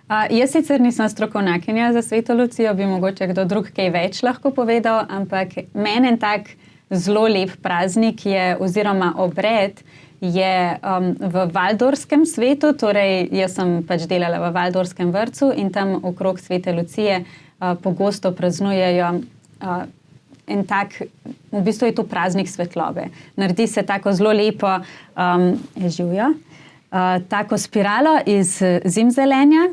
Jaz sicer nisem strokovnjakinja za Sveto Lucijo, bi mogoče kdo drug kaj več lahko povedal, ampak meni en tak zelo lep praznik je, oziroma obred je v valdorskem svetu, torej jaz sem pač delala v valdorskem vrtcu in tam okrog Svete Lucije pogosto praznujejo en tak, v bistvu je to praznik svetlobe. Naredi se tako zelo lepo, živjo, tako spiralo iz zimzelenja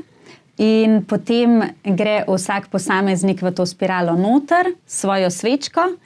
in potem gre vsak posameznik v to spiralo noter, svojo svečko,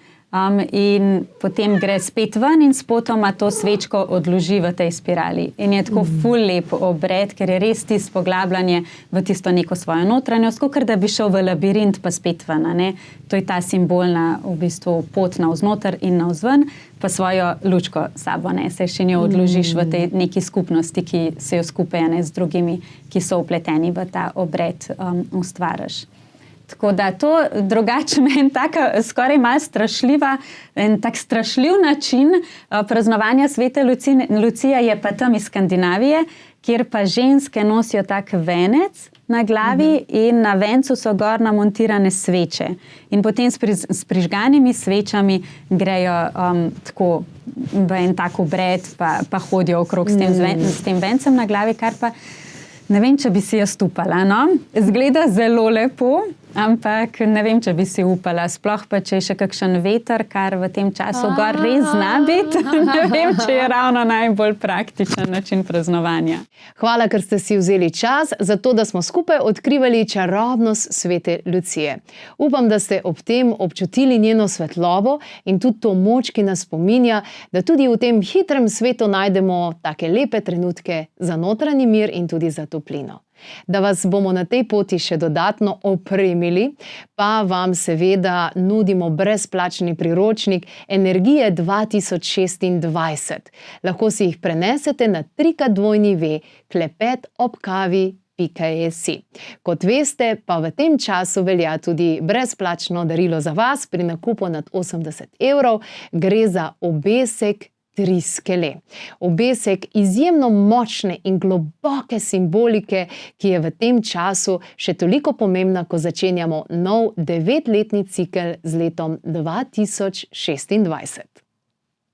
in potem gre spet ven in spotoma to svečko odloži v tej spirali. In je tako ful lep obred, ker je res tisto poglabljanje v tisto neko svojo notranjost, kakor da bi šel v labirint pa spet ven, ne. To je ta simbolna v bistvu pot navznoter in navzven, pa svojo lučko sabo neseš in jo odložiš v tej neki skupnosti, ki se jo skupaj z drugimi, ki so vpleteni v ta obred, ustvariš. Tako da to drugače meni taka skoraj malo strašljiva, en tak strašljiv način praznovanja Svete Lucije je pa tam iz Skandinavije, kjer pa ženske nosijo tak venec na glavi in na vencu so gor namontirane sveče. In potem s prižganimi svečami grejo tako v en tak obred, pa hodijo okrog s tem vencem na glavi, kar pa ne vem, če bi si jaz upala, no. Zgleda zelo lepo, ampak ne vem, če bi si upala. Sploh pa, če je še kakšen veter, kar v tem času gor res zna biti. Ne vem, če je ravno najbolj praktičen način praznovanja. Hvala, ker ste si vzeli čas za to, da smo skupaj odkrivali čarobnost Svete Lucije. Upam, da ste ob tem občutili njeno svetlobo in tudi to moč, ki nas spominja, da tudi v tem hitrem svetu najdemo take lepe trenutke za notranji mir in tudi za toplino. Da vas bomo na tej poti še dodatno opremili, pa vam seveda nudimo brezplačni priročnik Energije 2026. Lahko si jih prenesete na www.klepetobkavi.si. Kot veste, pa v tem času velja tudi brezplačno darilo za vas pri nakupu nad 80 €. Gre za obesek 3 skele. Obesek izjemno močne in globoke simbolike, ki je v tem času še toliko pomembna, ko začenjamo nov 9-letni cikel z letom 2026.